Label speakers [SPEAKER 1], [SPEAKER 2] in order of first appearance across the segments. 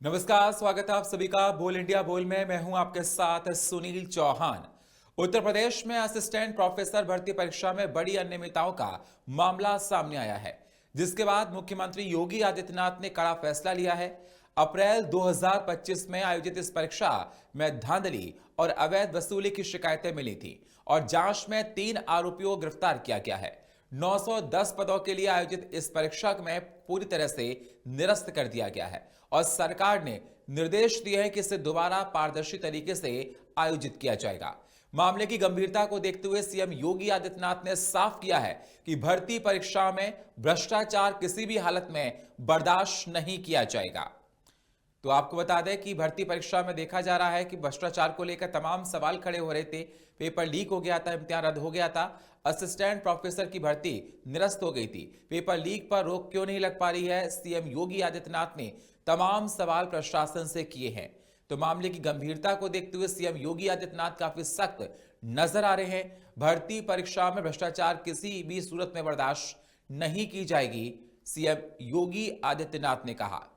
[SPEAKER 1] नमस्कार, स्वागत है आप सभी का बोल इंडिया बोल में। मैं हूं आपके साथ सुनील चौहान। उत्तर प्रदेश में असिस्टेंट प्रोफेसर भर्ती परीक्षा में बड़ी अनियमितताओं का मामला सामने आया है, जिसके बाद मुख्यमंत्री योगी आदित्यनाथ ने कड़ा फैसला लिया है। अप्रैल 2025 में आयोजित इस परीक्षा में धांधली और अवैध वसूली की शिकायतें मिली थी और जांच में 3 आरोपियों को गिरफ्तार किया गया है। 910 पदों के लिए आयोजित इस परीक्षा में पूरी तरह से निरस्त कर दिया गया है और सरकार ने निर्देश दिए हैं कि इसे दोबारा पारदर्शी तरीके से आयोजित किया जाएगा। मामले की गंभीरता को देखते हुए सीएम योगी आदित्यनाथ ने साफ किया है कि भर्ती परीक्षा में भ्रष्टाचार किसी भी हालत में बर्दाश्त नहीं किया जाएगा। तो आपको बता दें कि भर्ती परीक्षा में देखा जा रहा है कि भ्रष्टाचार को लेकर तमाम सवाल खड़े हो रहे थे। पेपर लीक हो गया था, इम्तिहान रद्द हो गया था, असिस्टेंट प्रोफेसर की भर्ती निरस्त हो गई थी। पेपर लीक पर रोक क्यों नहीं लग पा रही है? सीएम योगी आदित्यनाथ ने तमाम सवाल प्रशासन से किए हैं। तो मामले की गंभीरता को देखते हुए सीएम योगी आदित्यनाथ काफी सख्त नजर आ रहे हैं। भर्ती परीक्षा में भ्रष्टाचार किसी भी सूरत में बर्दाश्त नहीं की जाएगी, सीएम योगी आदित्यनाथ ने कहा।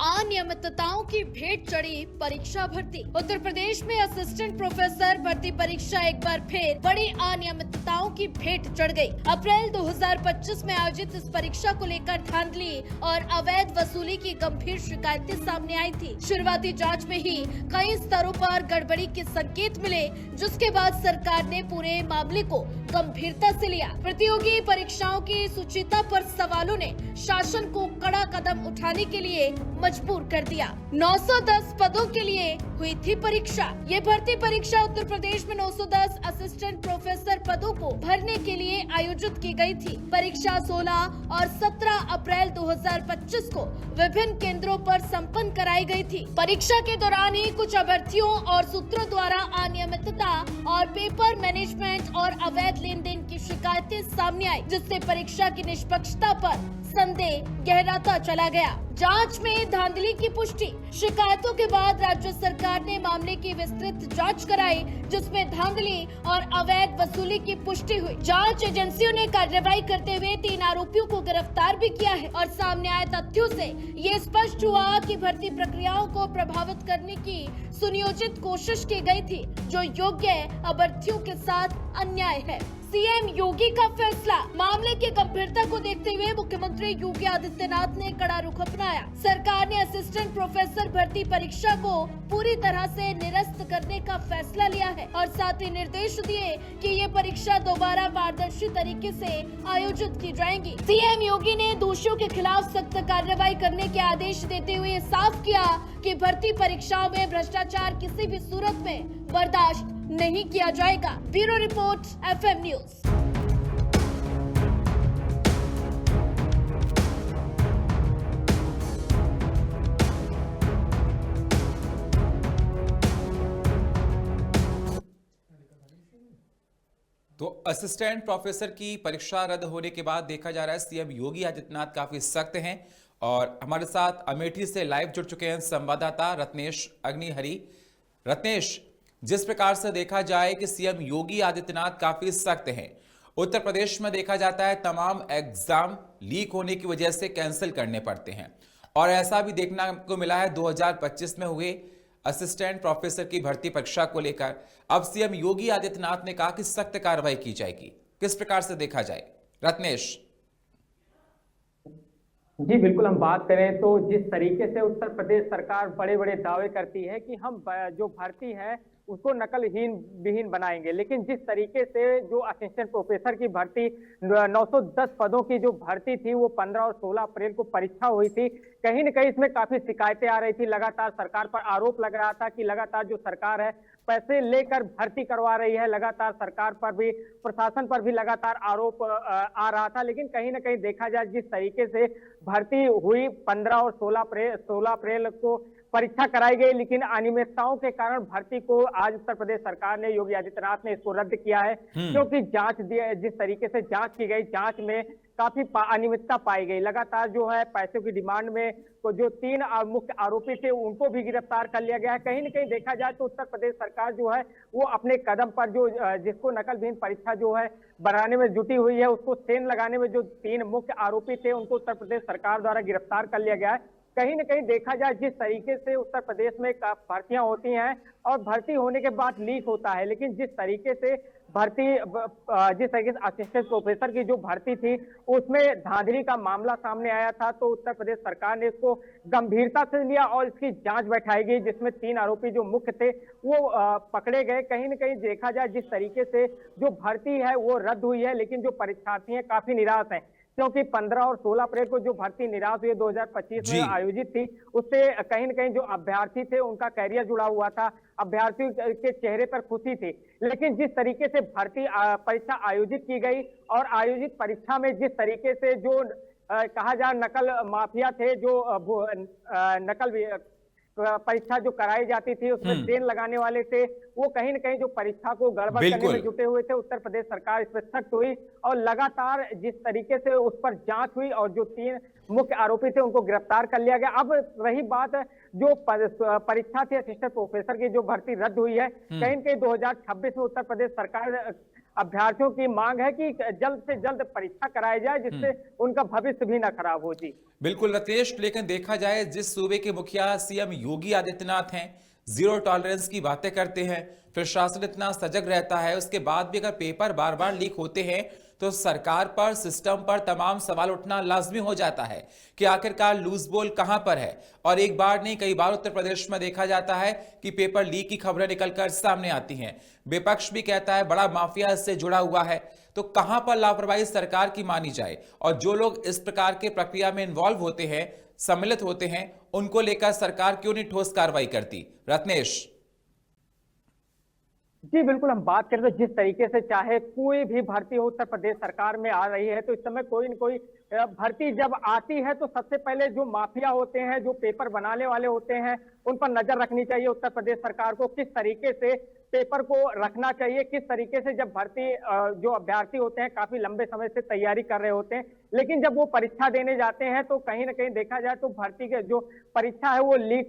[SPEAKER 2] अनियमितताओं की भेंट चढ़ी परीक्षा भर्ती। उत्तर प्रदेश में असिस्टेंट प्रोफेसर भर्ती परीक्षा एक बार फिर बड़ी अनियमितताओं की भेंट चढ़ गई। अप्रैल 2025 में आयोजित इस परीक्षा को लेकर धांधली और अवैध वसूली की गंभीर शिकायतें सामने आई थी। शुरुआती जांच में ही कई स्तरों पर गड़बड़ी के संकेत मिले, जिसके बाद सरकार ने पूरे मामले को गंभीरता से लिया। प्रतियोगी परीक्षाओं की सुचिता पर सवालों ने शासन को कड़ा कदम उठाने के लिए मजबूर कर दिया। 910 पदों के लिए हुई थी परीक्षा। ये भर्ती परीक्षा उत्तर प्रदेश में 910 असिस्टेंट प्रोफेसर पदों को भरने के लिए आयोजित की गई थी। परीक्षा 16 और 17 अप्रैल 2025 को विभिन्न केंद्रों पर संपन्न कराई गई थी। परीक्षा के दौरान ही कुछ अभ्यर्थियों और सूत्रों द्वारा अनियमितता और पेपर मैनेजमेंट और अवैध लेन देन की शिकायतें सामने आई, जिससे परीक्षा की निष्पक्षता पर संदेह गहराता चला गया। जांच में धांधली की पुष्टि। शिकायतों के बाद राज्य सरकार ने मामले की विस्तृत जांच कराई, जिसमें धांधली और अवैध वसूली की पुष्टि हुई। जांच एजेंसियों ने कार्रवाई करते हुए 3 आरोपियों को गिरफ्तार भी किया है और सामने आए तथ्यों से ये स्पष्ट हुआ कि भर्ती प्रक्रियाओं को प्रभावित करने की सुनियोजित कोशिश की गई थी, जो योग्य अभ्यर्थियों के साथ अन्याय है। सीएम योगी का फैसला। मामले की गंभीरता को देखते हुए मुख्यमंत्री योगी आदित्यनाथ ने कड़ा रुख अपनाया। सरकार ने असिस्टेंट प्रोफेसर भर्ती परीक्षा को पूरी तरह से निरस्त करने का फैसला लिया है और साथ ही निर्देश दिए कि ये परीक्षा दोबारा पारदर्शी तरीके से आयोजित की जाएंगी। सीएम योगी ने दोषियों के खिलाफ सख्त कार्रवाई करने के आदेश देते हुए साफ किया कि भर्ती परीक्षाओं में भ्रष्टाचार किसी भी सूरत में बर्दाश्त नहीं किया जाएगा। Bureau report, FM news.
[SPEAKER 1] तो असिस्टेंट प्रोफेसर की परीक्षा रद्द होने के बाद देखा जा रहा है सीएम योगी आदित्यनाथ काफी सख्त हैं और हमारे साथ अमेठी से लाइव जुड़ चुके हैं संवाददाता रत्नेश अग्निहरी। रत्नेश, जिस प्रकार से देखा जाए कि सीएम योगी आदित्यनाथ काफी सख्त हैं, उत्तर प्रदेश में देखा जाता है तमाम एग्जाम लीक होने की वजह से कैंसिल करने पड़ते हैं और ऐसा भी देखने को मिला है 2025 में हुए असिस्टेंट प्रोफेसर की भर्ती परीक्षा को लेकर। अब सीएम योगी आदित्यनाथ ने कहा कि सख्त कार्रवाई की जाएगी। किस प्रकार से देखा जाए रत्नेश?
[SPEAKER 3] जी बिल्कुल, हम बात करें तो जिस तरीके से उत्तर प्रदेश सरकार बड़े बड़े दावे करती है कि हम जो भर्ती है उसको नकलहीन विहीन बनाएंगे, लेकिन जिस तरीके से जो असिस्टेंट प्रोफेसर की भर्ती 910 पदों की जो भर्ती थी वो 15 और 16 अप्रैल को परीक्षा हुई थी, कहीं न कहीं इसमें काफी शिकायतें आ रही थी। लगातार सरकार पर आरोप लग रहा था कि लगातार जो सरकार है पैसे लेकर भर्ती करवा रही है। लगातार सरकार पर भी, प्रशासन पर भी लगातार आरोप आ रहा था। लेकिन कहीं ना कहीं देखा जाए जिस तरीके से भर्ती हुई 15 और 16 अप्रैल को परीक्षा कराई गई, लेकिन अनियमितताओं के कारण भर्ती को आज उत्तर प्रदेश सरकार ने, योगी आदित्यनाथ ने इसको रद्द किया है। क्योंकि जांच जिस तरीके से जांच की गई, जांच में काफी अनियमितता पाई गई। लगातार जो है पैसों की डिमांड में तो जो 3 मुख्य आरोपी थे उनको भी गिरफ्तार कर लिया गया है। कहीं न कहीं देखा जाए तो उत्तर प्रदेश सरकार जो है वो अपने कदम पर जो जिसको नकलविहीन परीक्षा जो है बढ़ाने में जुटी हुई है, उसको सेंध लगाने में जो 3 मुख्य आरोपी थे उनको उत्तर प्रदेश सरकार द्वारा गिरफ्तार कर लिया गया है। कहीं न कहीं देखा जाए जिस तरीके से उत्तर प्रदेश में भर्तियां होती हैं और भर्ती होने के बाद लीक होता है, लेकिन जिस तरीके से असिस्टेंट प्रोफेसर की जो भर्ती थी उसमें धांधली का मामला सामने आया था, तो उत्तर प्रदेश सरकार ने इसको गंभीरता से लिया और इसकी जांच बैठाई गई, जिसमें 3 आरोपी जो मुख्य थे वो पकड़े गए। कहीं न कहीं देखा जाए जिस तरीके से जो भर्ती है वो रद्द हुई है, लेकिन जो परीक्षार्थी हैं काफी निराश हैं, क्योंकि 15 और 16 अप्रैल को जो भर्ती निराश हुई 2025 में आयोजित थी, उससे कहीं न कहीं जो अभ्यर्थी थे उनका कैरियर जुड़ा हुआ था, अभ्यर्थियों के चेहरे पर खुशी थी। लेकिन जिस तरीके से भर्ती परीक्षा आयोजित की गई और आयोजित परीक्षा में जिस तरीके से जो कहा जाए नकल माफिया थे, जो नकल परीक्षा जो कराई जाती थी उसमें ट्रेन लगाने वाले थे, वो कहीं न कहीं जो परीक्षा को गड़बड़ करने में जुटे हुए थे। उत्तर प्रदेश सरकार इस पर सख्त हुई और लगातार जिस तरीके से उस पर जांच हुई और जो 3 मुख्य आरोपी थे उनको गिरफ्तार कर लिया गया। अब रही बात जो परीक्षा थी असिस्टेंट प्रोफेसर की जो भर्ती रद्द हुई है, कहीं न कहीं 2026 में उत्तर प्रदेश सरकार अभ्यर्थियों की मांग है कि जल्द से जल्द परीक्षा कराई जाए, जिससे उनका भविष्य भी ना खराब हो। जी
[SPEAKER 1] बिल्कुल रत्नेश, लेकिन देखा जाए जिस सूबे के मुखिया सीएम योगी आदित्यनाथ हैं, जीरो टॉलरेंस की बातें करते हैं, प्रशासन इतना सजग रहता है, उसके बाद भी अगर पेपर बार बार लीक होते हैं तो सरकार पर, सिस्टम पर तमाम सवाल उठना लाजमी हो जाता है कि आखिरकार लूज बॉल कहां पर है। और एक बार नहीं कई बार उत्तर प्रदेश में देखा जाता है कि पेपर लीक की खबरें निकलकर सामने आती हैं। विपक्ष भी कहता है बड़ा माफिया इससे जुड़ा हुआ है, तो कहां पर लापरवाही सरकार की मानी जाए और जो लोग इस प्रकार के प्रक्रिया में इन्वॉल्व होते हैं, सम्मिलित होते हैं, उनको लेकर सरकार क्यों नहीं ठोस कार्रवाई करती? रत्नेश
[SPEAKER 3] जी बिल्कुल, हम बात करें तो जिस तरीके से चाहे कोई भी भर्ती हो उत्तर प्रदेश सरकार में आ रही है, तो इस समय कोई न कोई भर्ती जब आती है तो सबसे पहले जो माफिया होते हैं, जो पेपर बनाने वाले होते हैं, उन पर नजर रखनी चाहिए उत्तर प्रदेश सरकार को। किस तरीके से पेपर को रखना चाहिए, किस तरीके से जब भर्ती जो अभ्यर्थी होते हैं काफी लंबे समय से तैयारी कर रहे होते हैं, लेकिन जब वो परीक्षा देने जाते हैं तो कहीं ना कहीं देखा जाए तो भर्ती के जो परीक्षा है वो लीक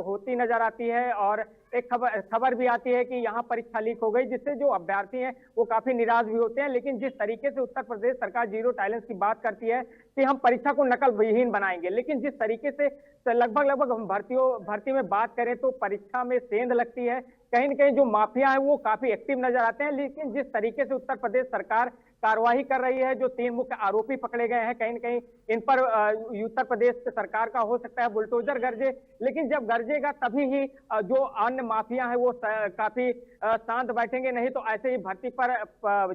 [SPEAKER 3] होती नजर आती है। और एक खबर भी आती है कि यहाँ परीक्षा लीक हो गई, जिससे जो अभ्यर्थी हैं वो काफी निराश भी होते हैं। लेकिन जिस तरीके से उत्तर प्रदेश सरकार जीरो टॉलरेंस की बात करती है कि हम परीक्षा को नकल विहीन बनाएंगे, लेकिन जिस तरीके से लगभग हम भर्ती में बात करें तो परीक्षा में सेंध लगती है, कहीं न कहीं जो माफिया है वो काफी एक्टिव नजर आते हैं। लेकिन जिस तरीके से उत्तर प्रदेश सरकार कार्रवाई कर रही है, जो 3 मुख्य आरोपी पकड़े गए हैं, कहीं न कहीं इन पर उत्तर प्रदेश सरकार का हो सकता है बुलडोजर गरजे, लेकिन जब गरजेगा तभी ही जो अन्य माफिया है वो काफी शांत बैठेंगे, नहीं तो ऐसे ही भर्ती पर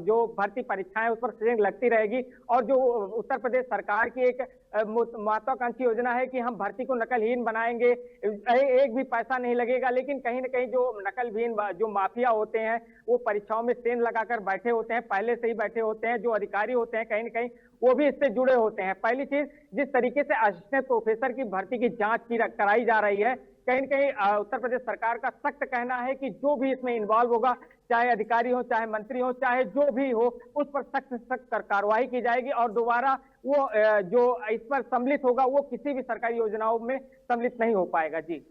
[SPEAKER 3] जो भर्ती परीक्षाएं उस पर सेंध लगती रहेगी। और जो उत्तर प्रदेश सरकार की एक महत्वाकांक्षी योजना है कि हम भर्ती को नकलहीन बनाएंगे, एक भी पैसा नहीं लगेगा, लेकिन कहीं न कहीं जो नकलहीन जो माफिया होते हैं वो परीक्षाओं में सेंध लगाकर बैठे होते हैं, पहले से ही बैठे होते हैं। जो अधिकारी होते हैं कहीं न कहीं वो भी इससे जुड़े होते हैं। पहली चीज, जिस तरीके से असिस्टेंट प्रोफेसर की भर्ती की जांच कराई जा रही है, कहीं न कहीं उत्तर प्रदेश सरकार का सख्त कहना है कि जो भी इसमें इन्वॉल्व होगा, चाहे अधिकारी हो, चाहे मंत्री हो, चाहे जो भी हो, उस पर सख्त कार्रवाई की जाएगी और दोबारा वो जो इस पर सम्मिलित होगा वो किसी भी सरकारी योजनाओं में सम्मिलित नहीं हो पाएगा। जी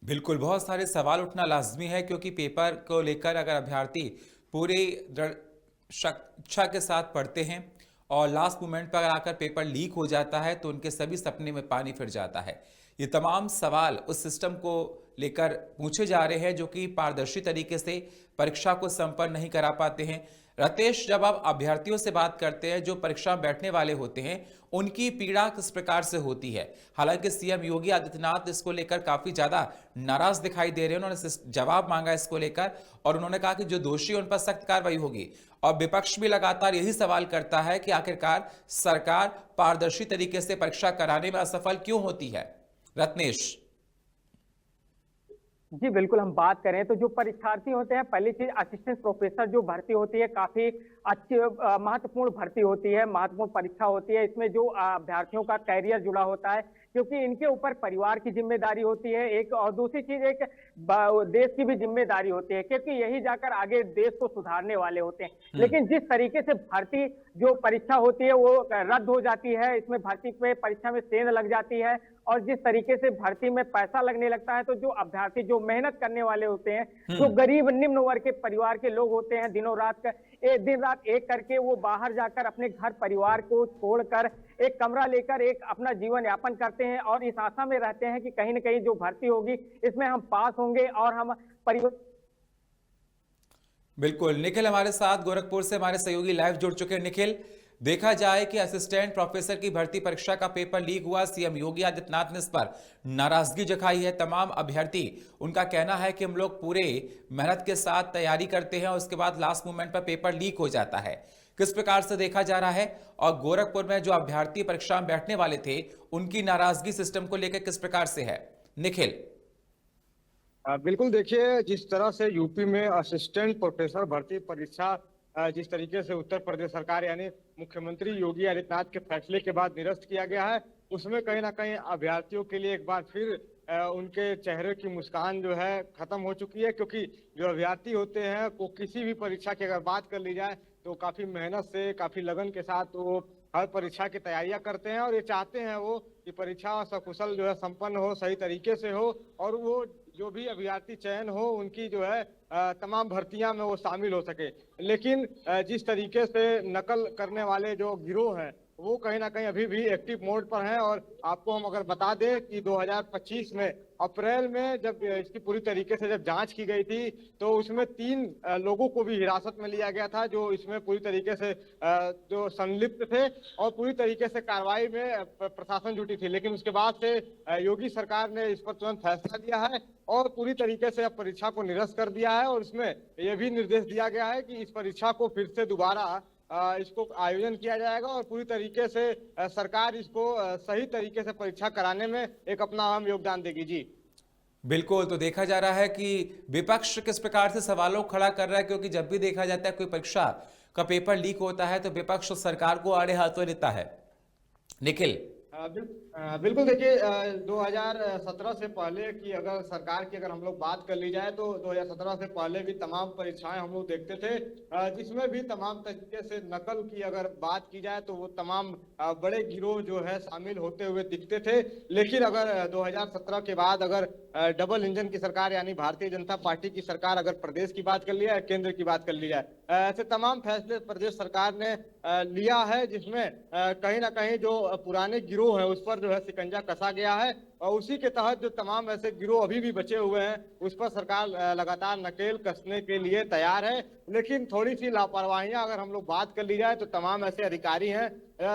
[SPEAKER 1] बिल्कुल, बहुत सारे सवाल उठना लाजमी है, क्योंकि पेपर को लेकर अगर अभ्यर्थी पूरी इच्छा के साथ पढ़ते हैं और लास्ट मोमेंट पर आकर पेपर लीक हो जाता है तो उनके सभी सपने में पानी फिर जाता है। ये तमाम सवाल उस सिस्टम को लेकर पूछे जा रहे हैं जो कि पारदर्शी तरीके से परीक्षा को संपन्न नहीं करा पाते हैं। रतेश, जब आप अभ्यर्थियों से बात करते हैं जो परीक्षा में बैठने वाले होते हैं, उनकी पीड़ा किस प्रकार से होती है? हालांकि सीएम योगी आदित्यनाथ इसको लेकर काफी ज्यादा नाराज दिखाई दे रहे हैं, उन्होंने जवाब मांगा इसको लेकर और उन्होंने कहा कि जो दोषी उन पर सख्त कार्रवाई होगी। और विपक्ष भी लगातार यही सवाल करता है कि आखिरकार सरकार पारदर्शी तरीके से परीक्षा कराने में असफल क्यों होती है? रत्नेश
[SPEAKER 3] जी बिल्कुल, हम बात करें तो जो परीक्षार्थी होते हैं, पहली चीज असिस्टेंट प्रोफेसर जो भर्ती होती है काफी अच्छी महत्वपूर्ण भर्ती होती है, महत्वपूर्ण परीक्षा होती है। इसमें जो अभ्यर्थियों का कैरियर जुड़ा होता है, क्योंकि इनके ऊपर परिवार की जिम्मेदारी होती है एक, और दूसरी चीज एक देश की भी जिम्मेदारी होती है, क्योंकि यही जाकर आगे देश को सुधारने वाले होते हैं। लेकिन जिस तरीके से भर्ती जो परीक्षा होती है वो रद्द हो जाती है, इसमें भर्ती पे परीक्षा में सेंध लग जाती है, और जिस तरीके से भर्ती में पैसा लगने लगता है, तो जो अभ्यर्थी जो मेहनत करने वाले होते हैं, जो गरीब निम्न वर्ग के परिवार के लोग होते हैं, दिन रात एक करके वो बाहर जाकर अपने घर परिवार को छोड़कर एक कमरा लेकर एक अपना जीवन यापन करते हैं, और इस आशा में रहते हैं कि कहीं न कहीं जो भर्ती होगी इसमें हम पास होंगे और हम परिवार।
[SPEAKER 1] बिल्कुल, निखिल हमारे साथ गोरखपुर से हमारे सहयोगी लाइव जुड़ चुके हैं। निखिल, देखा जाए कि असिस्टेंट प्रोफेसर की भर्ती परीक्षा का पेपर लीक हुआ, सीएम योगी आदित्यनाथ ने इस पर नाराजगी जताई है। तमाम अभ्यर्थी, उनका कहना है कि हम लोग पूरे मेहनत के साथ तैयारी करते हैं और उसके बाद लास्ट मोमेंट पर पेपर लीक हो जाता है। किस प्रकार से देखा जा रहा है, और गोरखपुर में जो अभ्यर्थी परीक्षा में बैठने वाले थे उनकी नाराजगी सिस्टम को लेकर किस प्रकार से है? निखिल।
[SPEAKER 4] बिल्कुल, देखिए जिस तरह से यूपी में असिस्टेंट प्रोफेसर भर्ती परीक्षा जिस तरीके से उत्तर प्रदेश सरकार यानी मुख्यमंत्री योगी आदित्यनाथ के फैसले के बाद निरस्त किया गया है, उसमें कहीं ना कहीं अभ्यर्थियों के लिए एक बार फिर उनके चेहरे की मुस्कान जो है खत्म हो चुकी है। क्योंकि जो अभ्यर्थी होते हैं वो किसी भी परीक्षा की अगर बात कर ली जाए तो काफी मेहनत से, काफी लगन के साथ वो हर परीक्षा की तैयारियां करते हैं, और ये चाहते हैं वो कि परीक्षा सकुशल जो है संपन्न हो, सही तरीके से हो, और वो जो भी अभ्यर्थी चयन हो उनकी जो है तमाम भर्तियां में वो शामिल हो सके। लेकिन जिस तरीके से नकल करने वाले जो गिरोह हैं वो कहीं ना कहीं अभी भी एक्टिव मोड पर हैं। और आपको हम अगर बता दें कि 2025 में अप्रैल में जब इसकी पूरी तरीके से जब जांच की गई थी तो उसमें 3 लोगों को भी हिरासत में लिया गया था जो इसमें पूरी तरीके से जो संलिप्त थे, और पूरी तरीके से कार्रवाई में प्रशासन जुटी थी। लेकिन उसके बाद से योगी सरकार ने इस पर तुरंत फैसला लिया है और पूरी तरीके से अब परीक्षा को निरस्त कर दिया है, और इसमें यह भी निर्देश दिया गया है कि इस परीक्षा को फिर से दोबारा इसको आयोजन किया जाएगा, और पूरी तरीके से सरकार इसको सही तरीके से परीक्षा कराने में एक अपना अहम योगदान देगी। जी
[SPEAKER 1] बिल्कुल, तो देखा जा रहा है कि विपक्ष किस प्रकार से सवालों खड़ा कर रहा है, क्योंकि जब भी देखा जाता है कोई परीक्षा का पेपर लीक होता है तो विपक्ष सरकार को आड़े हाथों लेता है। निखिल।
[SPEAKER 4] बिल्कुल, देखिए 2017 से पहले की अगर सरकार की अगर हम लोग बात कर ली जाए तो 2017 से पहले भी तमाम परीक्षाएं हम लोग देखते थे, जिसमें भी तमाम तरीके से नकल की अगर बात की जाए तो वो तमाम बड़े गिरोह जो है शामिल होते हुए दिखते थे। लेकिन अगर 2017 के बाद अगर डबल इंजन की सरकार यानी भारतीय जनता पार्टी की सरकार अगर प्रदेश की बात कर लिया, केंद्र की बात कर ली जाए, ऐसे तमाम फैसले प्रदेश सरकार ने लिया है, जिसमें कहीं ना कहीं जो पुराने गिरोह है उस पर जो है शिकंजा कसा गया है, और उसी के तहत जो तमाम ऐसे गिरोह अभी भी बचे हुए हैं उस पर सरकार लगातार नकेल कसने के लिए तैयार है। लेकिन थोड़ी सी लापरवाहियां अगर हम लोग बात कर ली जाए तो तमाम ऐसे अधिकारी हैं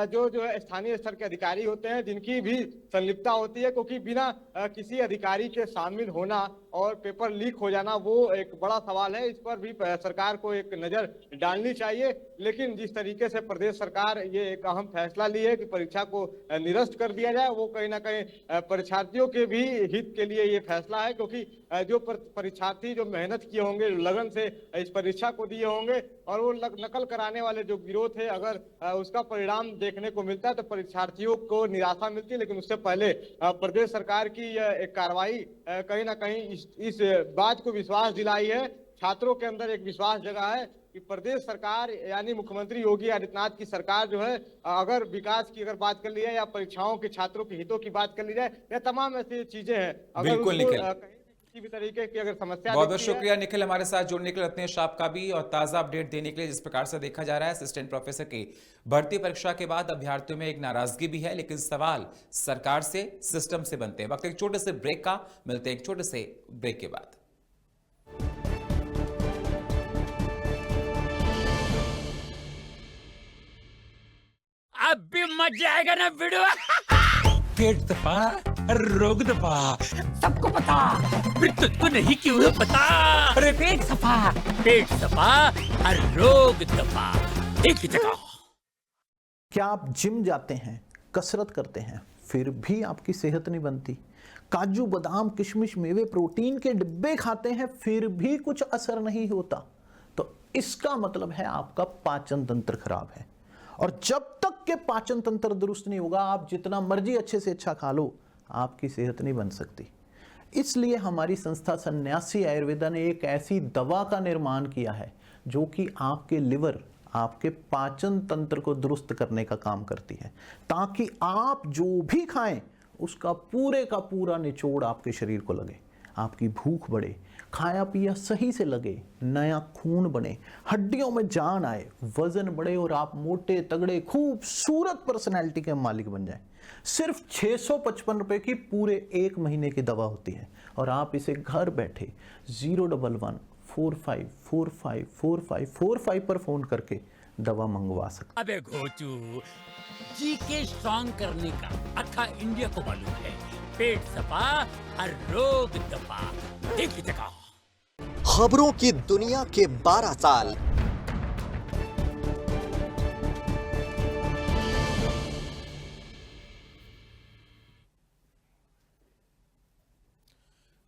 [SPEAKER 4] जो है स्थानीय स्तर के अधिकारी होते हैं जिनकी भी संलिप्तता होती है, क्योंकि बिना किसी अधिकारी के शामिल होना और पेपर लीक हो जाना वो एक बड़ा सवाल है। इस पर भी सरकार को एक नजर डालनी चाहिए। लेकिन जिस तरीके से प्रदेश सरकार ये एक अहम फैसला ली है कि परीक्षा को निरस्त कर दिया जाए, वो कहीं ना कहीं परीक्षार्थियों के भी हित के लिए ये फैसला है, क्योंकि जो परीक्षार्थी जो मेहनत किए होंगे, लगन से इस परीक्षा को दिए होंगे, और वो नकल कराने वाले जो गिरोह थे अगर उसका परिणाम देखने को मिलता है तो परीक्षार्थियों को निराशा मिलती है। लेकिन उससे पहले प्रदेश सरकार की एक कार्रवाई कहीं ना कहीं इस बात को विश्वास दिलाई है, छात्रों के अंदर एक विश्वास जगा है कि प्रदेश सरकार यानी मुख्यमंत्री योगी आदित्यनाथ की सरकार जो है अगर विकास की अगर बात कर ली जाए या परीक्षाओं के छात्रों के हितों की बात कर ली जाए, या तमाम ऐसी चीजें हैं, अगर किसी भी तरीके की अगर समस्या।
[SPEAKER 1] बहुत बहुत शुक्रिया निखिल हमारे साथ जुड़ने के लिए, रत्नेश आपका भी, और ताजा अपडेट देने के लिए। जिस प्रकार से देखा जा रहा है असिस्टेंट प्रोफेसर की भर्ती परीक्षा के बाद अभ्यर्थियों में एक नाराजगी भी है, लेकिन सवाल सरकार से, सिस्टम से बनते हैं। वक्त एक छोटे से ब्रेक का, मिलते हैं एक छोटे से ब्रेक के बाद।
[SPEAKER 5] अब भी मजा आएगा ना वीडियो। पेट दबा, रोग दबा, सबको पता, फिर तुझको नहीं क्यों पता? अरे पेट सफा, हर रोग दबा, एक ही जगह।
[SPEAKER 6] क्या आप जिम जाते हैं, कसरत करते हैं, फिर भी आपकी सेहत नहीं बनती? काजू बादाम किशमिश मेवे प्रोटीन के डिब्बे खाते हैं फिर भी कुछ असर नहीं होता? तो इसका मतलब है आपका पाचन तंत्र खराब है। और जब तक के पाचन तंत्र दुरुस्त नहीं होगा, आप जितना मर्जी अच्छे से अच्छा खा लो, आपकी सेहत नहीं बन सकती। इसलिए हमारी संस्था सन्यासी आयुर्वेदा ने एक ऐसी दवा का निर्माण किया है जो कि आपके लिवर, आपके पाचन तंत्र को दुरुस्त करने का काम करती है, ताकि आप जो भी खाएं उसका पूरे का पूरा निचोड़ आपके शरीर को लगे, आपकी भूख बढ़े, खाया पिया सही से लगे, नया खून बने, हड्डियों में जान आए, वजन बढ़े और आप मोटे तगड़े खूबसूरत पर्सनैलिटी के मालिक बन जाएं। सिर्फ 655 रुपए की पूरे 1 महीने की दवा होती है और आप इसे घर बैठे 011-45454545 पर फोन करके दवा मंगवा सकते।
[SPEAKER 5] अबे घोचू, जी के स्ट्रॉन्ग करने का अक्खा इंडिया को मालूम है। पेट सफा हर रोग दफा, एक ही जगह।
[SPEAKER 7] खबरों की दुनिया के 12 साल,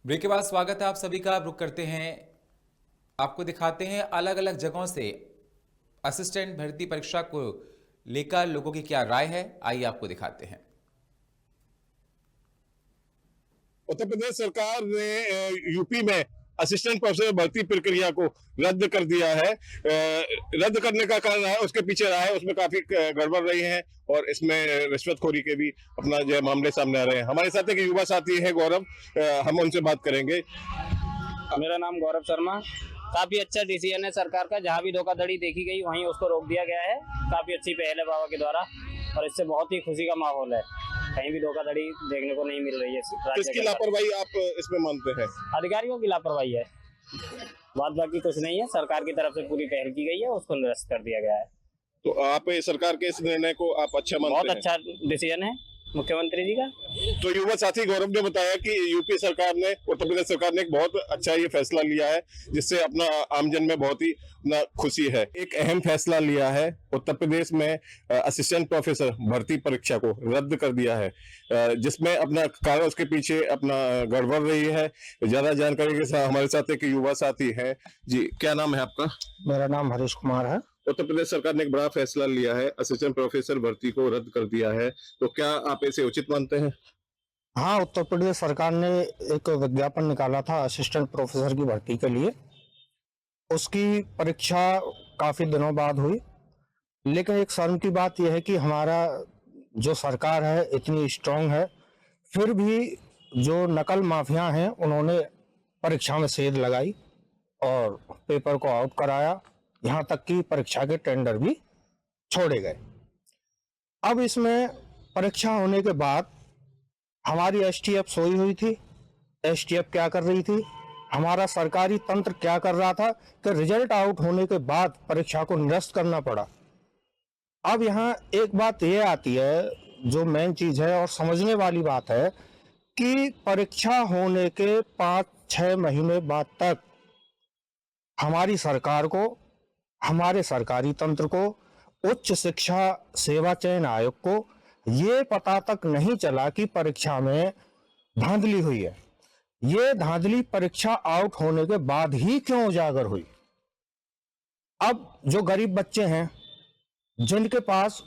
[SPEAKER 1] ब्रेक के बाद स्वागत है आप सभी का। रुक करते हैं, आपको दिखाते हैं अलग अलग जगहों से असिस्टेंट भर्ती परीक्षा को लेकर लोगों की क्या राय है। आइए आपको दिखाते हैं।
[SPEAKER 8] उत्तर प्रदेश सरकार ने यूपी में असिस्टेंट प्रोफेसर भर्ती प्रक्रिया को रद्द कर दिया है। रद्द करने का कारण है, उसके पीछे रहा है, उसमें काफी गड़बड़ रही है और इसमें रिश्वतखोरी के भी अपना जो मामले सामने आ रहे हैं। हमारे साथ एक युवा साथी है गौरव, हम उनसे बात करेंगे।
[SPEAKER 9] मेरा नाम गौरव शर्मा। काफी अच्छा डिसीजन है सरकार का, जहाँ भी धोखाधड़ी देखी गई वहीं उसको रोक दिया गया है। काफी अच्छी पहल है बाबा के द्वारा और इससे बहुत ही खुशी का माहौल है। कहीं भी धोखाधड़ी देखने को नहीं मिल रही है।
[SPEAKER 8] किसकी लापरवाही आप इसमें मानते हैं?
[SPEAKER 9] अधिकारियों की लापरवाही है, बात बाकी कुछ नहीं है। सरकार की तरफ से पूरी पहल की गई है, उसको निरस्त कर दिया गया है।
[SPEAKER 8] तो आप सरकार के इस निर्णय को आप अच्छा मानते हैं?
[SPEAKER 9] बहुत अच्छा डिसीजन है मुख्यमंत्री जी का।
[SPEAKER 8] तो युवा साथी गौरव ने बताया कि यूपी सरकार ने, उत्तर प्रदेश सरकार ने एक बहुत अच्छा ये फैसला लिया है, जिससे अपना आमजन में बहुत ही खुशी है। एक अहम फैसला लिया है, उत्तर प्रदेश में असिस्टेंट प्रोफेसर भर्ती परीक्षा को रद्द कर दिया है, जिसमें अपना कारण उसके पीछे अपना गड़बड़ रही है। ज्यादा जानकारी के साथ हमारे साथ एक युवा साथी है। जी, क्या नाम है आपका?
[SPEAKER 10] मेरा नाम हरीश कुमार है।
[SPEAKER 8] उत्तर प्रदेश सरकार ने एक बड़ा फैसला लिया है, असिस्टेंट प्रोफेसर भर्ती को रद्द कर दिया है, तो क्या आप इसे उचित मानते हैं?
[SPEAKER 10] हाँ, उत्तर प्रदेश सरकार ने एक विज्ञापन निकाला था असिस्टेंट प्रोफेसर की भर्ती के लिए। उसकी परीक्षा काफी दिनों बाद हुई, लेकिन एक शर्म की बात यह है कि हमारा जो सरकार है इतनी स्ट्रांग है, फिर भी जो नकल माफिया हैं उन्होंने परीक्षा में सेध लगाई और पेपर को आउट कराया, यहाँ तक कि परीक्षा के टेंडर भी छोड़े गए। अब इसमें परीक्षा होने के बाद हमारी एसटीएफ सोई हुई थी। एसटीएफ क्या कर रही थी, हमारा सरकारी तंत्र क्या कर रहा था कि रिजल्ट आउट होने के बाद परीक्षा को निरस्त करना पड़ा। अब यहाँ एक बात ये आती है, जो मेन चीज है और समझने वाली बात है, कि परीक्षा होने के 5-6 महीने बाद तक हमारी सरकार को, हमारे सरकारी तंत्र को, उच्च शिक्षा सेवा चयन आयोग को ये पता तक नहीं चला कि परीक्षा में धांधली हुई है। ये धांधली परीक्षा आउट होने के बाद ही क्यों उजागर हुई। अब जो गरीब बच्चे हैं, जिनके पास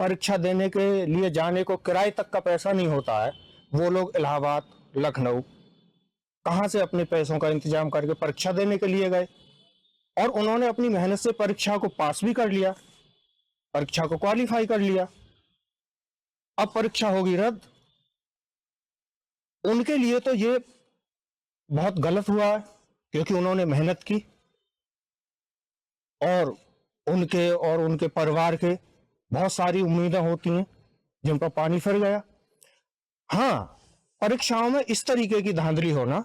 [SPEAKER 10] परीक्षा देने के लिए जाने को किराए तक का पैसा नहीं होता है, वो लोग इलाहाबाद, लखनऊ कहां से अपने पैसों का इंतजाम करके परीक्षा देने के लिए गए और उन्होंने अपनी मेहनत से परीक्षा को पास भी कर लिया, परीक्षा को क्वालिफाई कर लिया। अब परीक्षा होगी रद्द। उनके लिए तो ये बहुत गलत हुआ है, क्योंकि उन्होंने मेहनत की और उनके परिवार के बहुत सारी उम्मीदें होती हैं जिन पर पानी फिर गया। हाँ, परीक्षाओं में इस तरीके की धांधली होना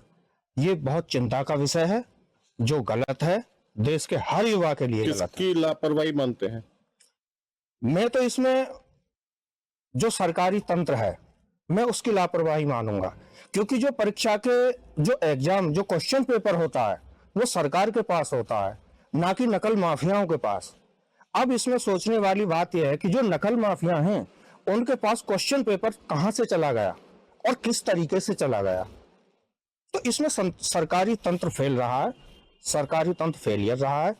[SPEAKER 10] ये बहुत चिंता का विषय है, जो गलत है, देश के हर युवा के लिए गलत है।
[SPEAKER 8] किसकी लापरवाही मानते हैं?
[SPEAKER 10] मैं तो इसमें जो सरकारी तंत्र है, मैं उसकी लापरवाही मानूंगा, क्योंकि जो परीक्षा के जो एग्जाम, जो क्वेश्चन पेपर होता है, वो सरकार के पास होता है, ना कि नकल माफियाओं के पास। अब इसमें सोचने वाली बात यह है कि जो नकल माफिया हैं, उनके पास क्वेश्चन पेपर कहां से चला गया और किस तरीके से चला गया। तो इसमें सरकारी तंत्र फेल रहा है, सरकारी तंत्र फेलियर रहा है।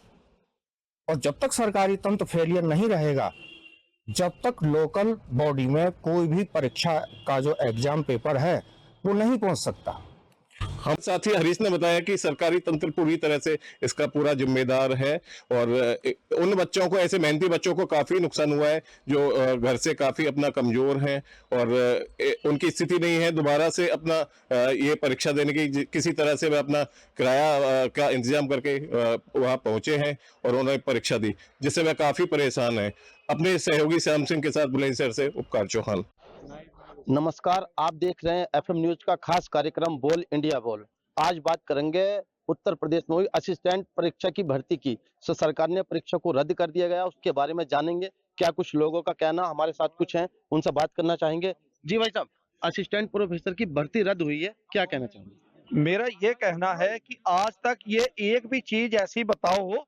[SPEAKER 10] और जब तक सरकारी तंत्र फेलियर नहीं रहेगा, जब तक लोकल बॉडी में कोई भी परीक्षा का जो एग्जाम पेपर है वो नहीं पहुंच सकता।
[SPEAKER 8] हम साथी हरीश ने बताया कि सरकारी तंत्र पूरी तरह से इसका पूरा जिम्मेदार है और उन बच्चों को, ऐसे मेहनती बच्चों को काफी नुकसान हुआ है जो घर से काफी अपना कमजोर हैं और उनकी स्थिति नहीं है दोबारा से अपना ये परीक्षा देने की। किसी तरह से वह अपना किराया का इंतजाम करके वहां पहुंचे हैं और उन्होंने परीक्षा दी, जिससे वह काफी परेशान है। अपने सहयोगी श्याम सिंह के साथ बुलंदशहर से उपकार चौहान।
[SPEAKER 11] नमस्कार, आप देख रहे हैं एफएम न्यूज का खास कार्यक्रम बोल इंडिया बोल। आज बात करेंगे उत्तर प्रदेश में हुई असिस्टेंट परीक्षा की भर्ती की। सरकार ने परीक्षा को रद्द कर दिया गया, उसके बारे में जानेंगे क्या कुछ लोगों का कहना। हमारे साथ कुछ हैं, उनसे बात करना चाहेंगे। जी भाई साहब, असिस्टेंट प्रोफेसर की भर्ती रद्द हुई है, क्या कहना चाहेंगे?
[SPEAKER 12] मेरा ये कहना है कि आज तक ये एक भी चीज ऐसी बताओ हो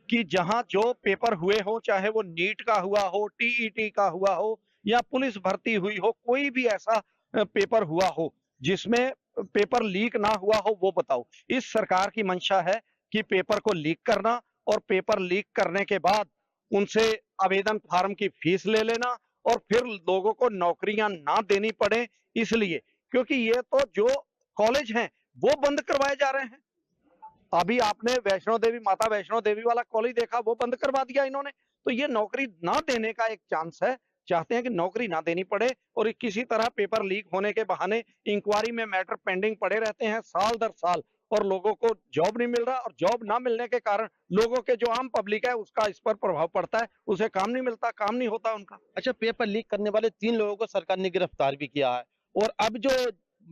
[SPEAKER 12] कि जहां जो पेपर हुए हो, चाहे वो नीट का हुआ हो, टीईटी का हुआ हो या पुलिस भर्ती हुई हो, कोई भी ऐसा पेपर हुआ हो जिसमें पेपर लीक ना हुआ हो, वो बताओ। इस सरकार की मंशा है कि पेपर को लीक करना और पेपर लीक करने के बाद उनसे आवेदन फार्म की फीस ले लेना और फिर लोगों को नौकरियां ना देनी पड़े, इसलिए क्योंकि ये तो जो कॉलेज हैं वो बंद करवाए जा रहे हैं। अभी आपने वैष्णो देवी, माता वैष्णो देवी वाला कॉलेज देखा, वो बंद करवा दिया इन्होंने। तो ये नौकरी ना देने का एक चांस है, चाहते हैं कि नौकरी ना देनी पड़े और किसी तरह पेपर लीक होने के बहाने इंक्वायरी में मैटर पेंडिंग पड़े रहते हैं साल दर साल और लोगों को जॉब नहीं मिल रहा और जॉब ना मिलने के कारण लोगों के जो आम पब्लिक है उसका इस पर प्रभाव पड़ता है, उसे काम नहीं मिलता, काम नहीं होता उनका।
[SPEAKER 11] अच्छा, पेपर लीक करने वाले 3 लोगों को सरकार ने गिरफ्तार भी किया है और अब जो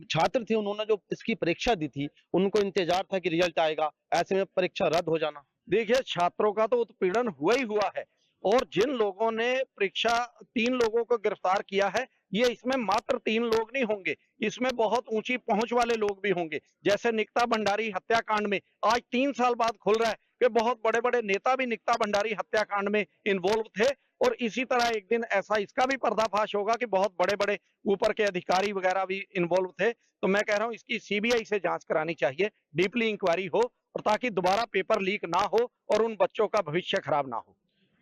[SPEAKER 11] छात्र थे उन्होंने जो इसकी परीक्षा दी थी उनको इंतजार था कि रिजल्ट आएगा, ऐसे में परीक्षा रद्द हो जाना।
[SPEAKER 12] देखिए, छात्रों का तो उत्पीड़न हुआ ही हुआ है और जिन लोगों ने परीक्षा 3 लोगों को गिरफ्तार किया है, ये इसमें मात्र 3 लोग नहीं होंगे, इसमें बहुत ऊंची पहुंच वाले लोग भी होंगे। जैसे निकिता भंडारी हत्याकांड में आज 3 साल बाद खुल रहा है कि बहुत बड़े बड़े नेता भी निकिता भंडारी हत्याकांड में इन्वॉल्व थे और इसी तरह एक दिन ऐसा इसका भी पर्दाफाश होगा कि बहुत बड़े बड़े ऊपर के अधिकारी वगैरह भी इन्वॉल्व थे। तो मैं कह रहा हूं इसकी सीबीआई से जांच करानी चाहिए, डीपली इंक्वायरी हो और ताकि दोबारा पेपर लीक ना हो और उन बच्चों का भविष्य खराब ना हो।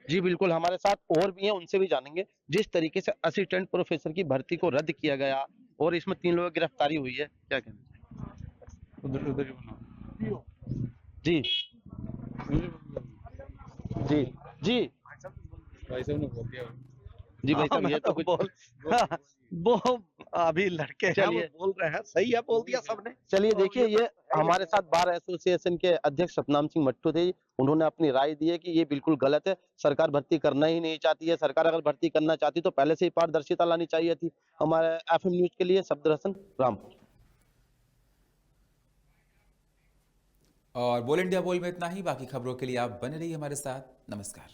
[SPEAKER 11] जी बिल्कुल, हमारे साथ और भी हैं, उनसे भी जानेंगे। जिस तरीके से असिस्टेंट प्रोफेसर की भर्ती को रद्द किया गया और इसमें 3 लोगों की गिरफ्तारी हुई है, क्या कहना? जी जी जी
[SPEAKER 12] भाई साहब ने बोल दिया।
[SPEAKER 11] जी भाई साहब, ये तो कुछ
[SPEAKER 12] वो अभी लड़के हैं, वो बोल रहे हैं, सही है, बोल दिया सबने।
[SPEAKER 11] चलिए देखिए, ये हमारे साथ बार एसोसिएशन के अध्यक्ष सतनाम सिंह मट्टू थे। उन्होंने अपनी राय दी है कि ये बिल्कुल गलत है, सरकार भर्ती करना ही नहीं चाहती है। सरकार अगर भर्ती करना चाहती तो पहले से ही पारदर्शिता लानी चाहिए थी। हमारे एफएम न्यूज के लिए शब्द रसन रामपुर।
[SPEAKER 1] और बोल इंडिया बोल में इतना ही। बाकी खबरों के लिए आप बने रहिए हमारे साथ। नमस्कार।